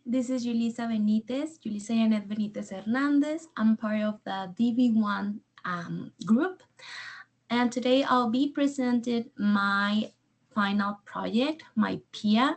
this is Yulisa Benitez, Yulisa Janet Benitez Hernandez. I'm part of the DV1 group, and today I'll be presenting my final project, my PIA.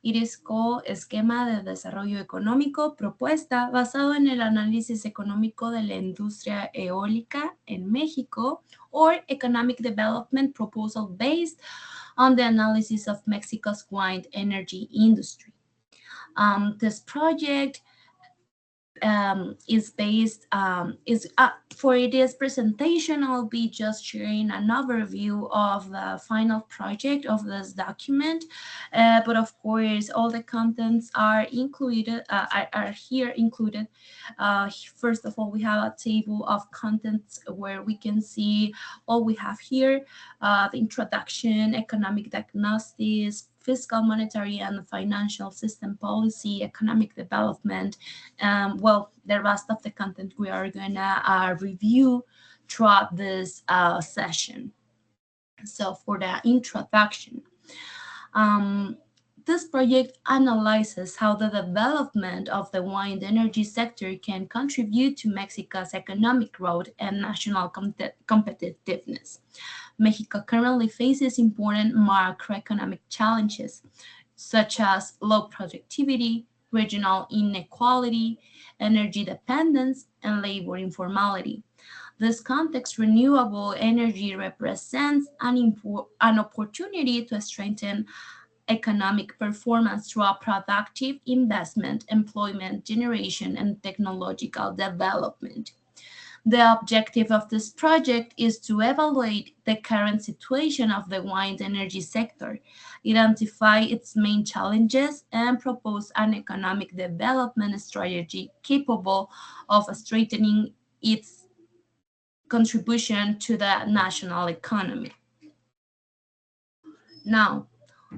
It is called Esquema de Desarrollo Económico, propuesta basado en el análisis económico de la industria eólica en México, or Economic Development Proposal based on the analysis of Mexico's wind energy industry. This project is based for this presentation. I'll be just sharing an overview of the final project of this document, but of course all the contents are included, are here included. First of all, we have a table of contents where we can see all we have here: the introduction, economic diagnosis, fiscal, monetary, and financial system policy, economic development. Well, the rest of the content we are going to review throughout this session. So for the introduction, this project analyzes how the development of the wind energy sector can contribute to Mexico's economic growth and national competitiveness. Mexico currently faces important macroeconomic challenges, such as low productivity, regional inequality, energy dependence, and labor informality. This context, renewable energy represents an opportunity to strengthen economic performance through a productive investment, employment generation, and technological development. The objective of this project is to evaluate the current situation of the wind energy sector, identify its main challenges, and propose an economic development strategy capable of strengthening its contribution to the national economy. Now,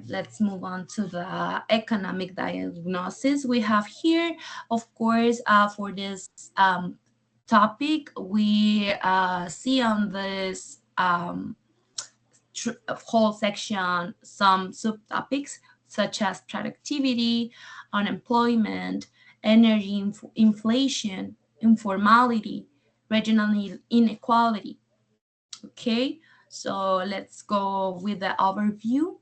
let's move on to the economic diagnosis. We have here, of course, for this topic, we see on this whole section some subtopics such as productivity, unemployment, energy inflation, informality, regional inequality. Okay, so let's go with the overview.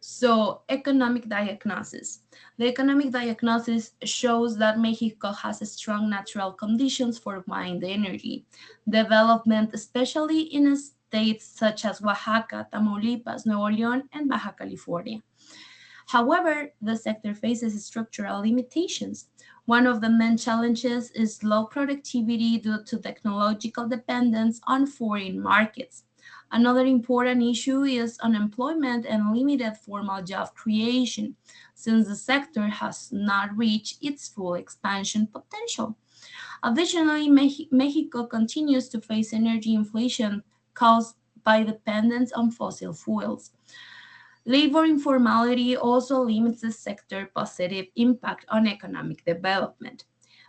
So, economic diagnosis. The economic diagnosis shows that Mexico has strong natural conditions for wind energy development, especially in states such as Oaxaca, Tamaulipas, Nuevo León, and Baja California. However, the sector faces structural limitations. One of the main challenges is low productivity due to technological dependence on foreign markets. Another important issue is unemployment and limited formal job creation, since the sector has not reached its full expansion potential. Additionally, Mexico continues to face energy inflation caused by dependence on fossil fuels. Labor informality also limits the sector's positive impact on economic development.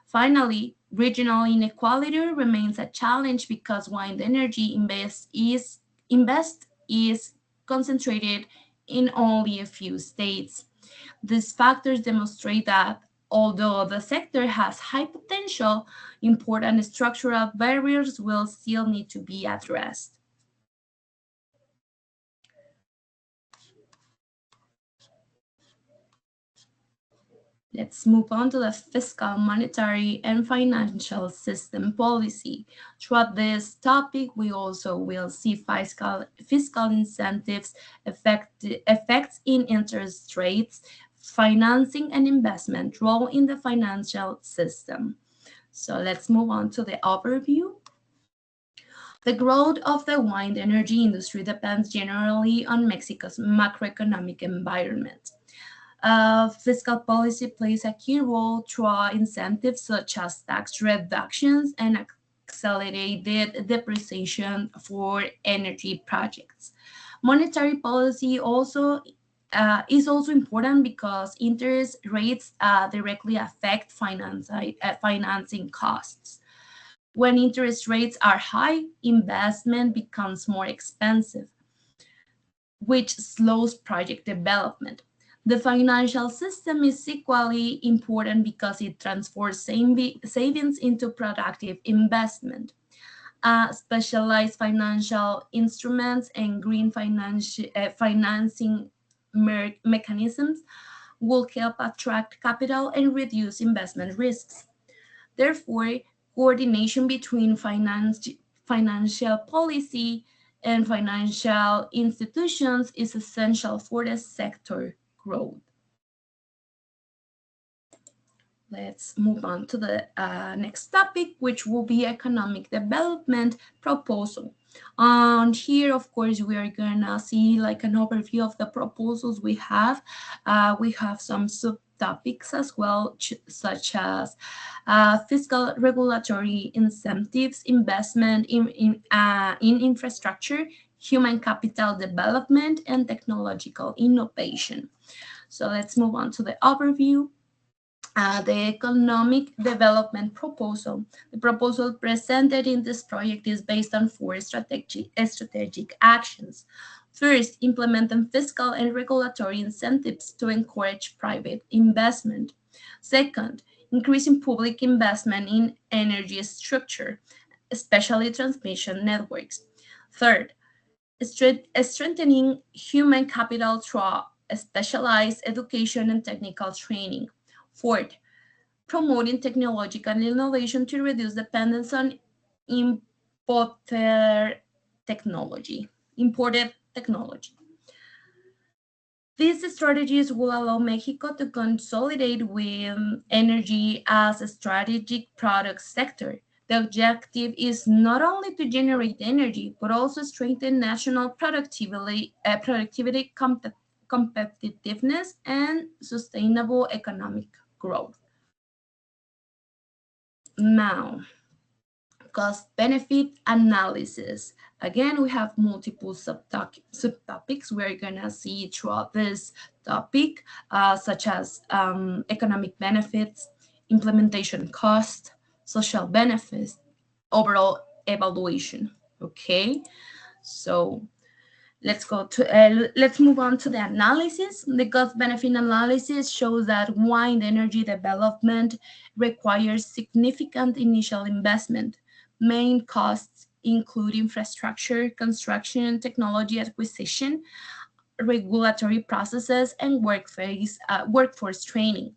Finally, regional inequality remains a challenge because wind energy invest is concentrated in only a few states. These factors demonstrate that although the sector has high potential, important structural barriers will still need to be addressed. Let's move on to the fiscal, monetary, and financial system policy. Throughout this topic, we also will see fiscal incentives, effects in interest rates, financing and investment role in the financial system. So let's move on to the overview. The growth of the wind energy industry depends generally on Mexico's macroeconomic environment. Fiscal policy plays a key role through incentives such as tax reductions and accelerated depreciation for energy projects. Monetary policy is also important because interest rates directly affect financing costs. When interest rates are high, investment becomes more expensive, which slows project development. The financial system is equally important because it transforms savings into productive investment. Specialized financial instruments and green financing mechanisms will help attract capital and reduce investment risks. Therefore, coordination between financial policy and financial institutions is essential for the sector growth. Let's move on to the next topic, which will be economic development proposal. And here, of course, we are gonna see like an overview of the proposals we have. We have some subtopics as well, such as fiscal regulatory incentives, investment in infrastructure, human capital development, and technological innovation. So let's move on to the overview. The economic development proposal. The proposal presented in this project is based on four strategic actions. First, implementing fiscal and regulatory incentives to encourage private investment. Second, increasing public investment in energy structure, especially transmission networks. Third, strengthening human capital through specialized education and technical training. Fourth, promoting technological innovation to reduce dependence on imported technology. Imported technology. These strategies will allow Mexico to consolidate with energy as a strategic product sector. The objective is not only to generate energy, but also strengthen national productivity, competitiveness, and sustainable economic growth. Now, cost benefit analysis. Again, we have multiple subtopics we're gonna see throughout this topic, such as economic benefits, implementation cost, social benefits, overall evaluation. Okay, so let's move on to the analysis. The cost benefit analysis shows that wind energy development requires significant initial investment. Main costs include infrastructure, construction, technology acquisition, regulatory processes, and workforce training.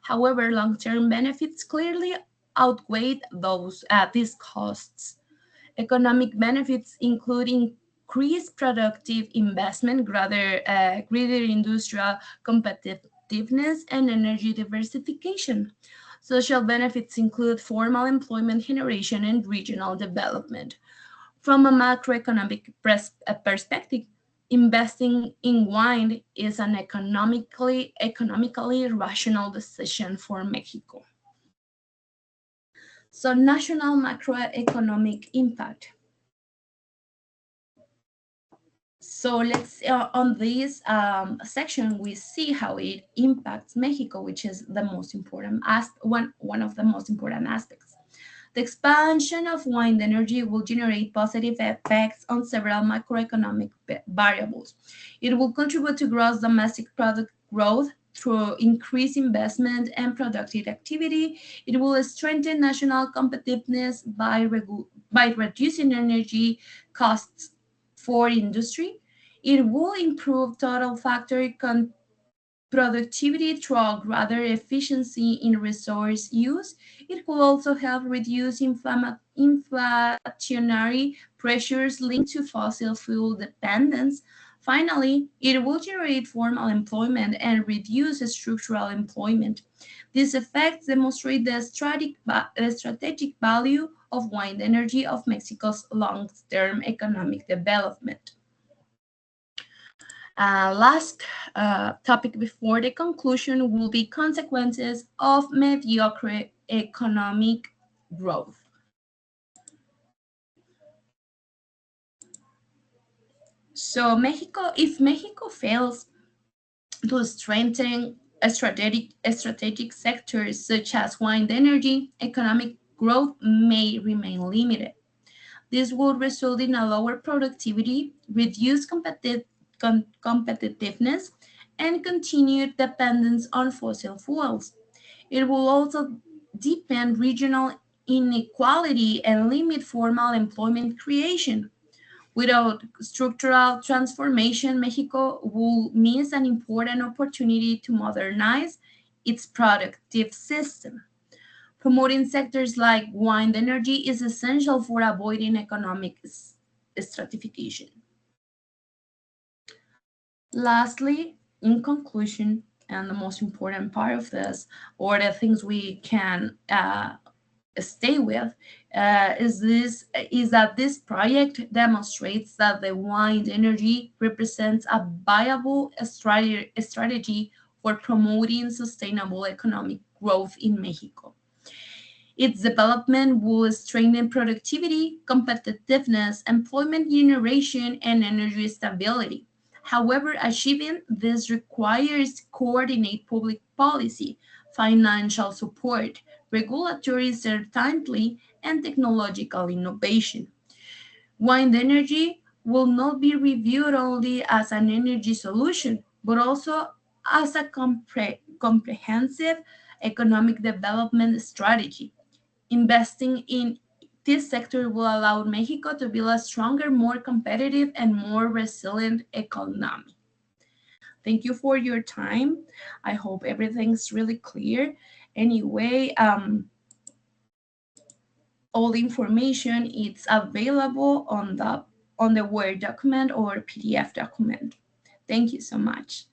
However, long-term benefits clearly outweigh these costs. Economic benefits include increased productive investment, greater industrial competitiveness, and energy diversification. Social benefits include formal employment generation and regional development. From a macroeconomic perspective, investing in wind is an economically rational decision for Mexico. So, national macroeconomic impact. So let's on this section we see how it impacts Mexico, which is the most important one of the most important aspects. The expansion of wind energy will generate positive effects on several macroeconomic variables. It will contribute to gross domestic product growth through increased investment and productive activity. It will strengthen national competitiveness by reducing energy costs for industry. It will improve total factory productivity through greater efficiency in resource use. It could also help reduce inflationary pressures linked to fossil fuel dependence. Finally, it will generate formal employment and reduce structural employment. These effects demonstrate the strategic value of wind energy of Mexico's long-term economic development. Last topic before the conclusion will be consequences of mediocre economic growth. So if Mexico fails to strengthen strategic sectors such as wind energy, economic growth may remain limited. This would result in a lower productivity, reduced competitiveness, and continued dependence on fossil fuels. It will also deepen regional inequality and limit formal employment creation. Without structural transformation, Mexico will miss an important opportunity to modernize its productive system. Promoting sectors like wind energy is essential for avoiding economic stratification. Lastly, in conclusion, and the most important part of this, or the things we can stay with, is that this project demonstrates that the wind energy represents a viable strategy for promoting sustainable economic growth in Mexico. Its development will strengthen productivity, competitiveness, employment generation, and energy stability. However, achieving this requires coordinate public policy, financial support, regulatory certainty, and technological innovation. Wind energy will not be reviewed only as an energy solution, but also as a comprehensive economic development strategy. Investing in this sector will allow Mexico to build a stronger, more competitive, and more resilient economy. Thank you for your time. I hope everything's really clear. Anyway, all the information is available on the Word document or PDF document. Thank you so much.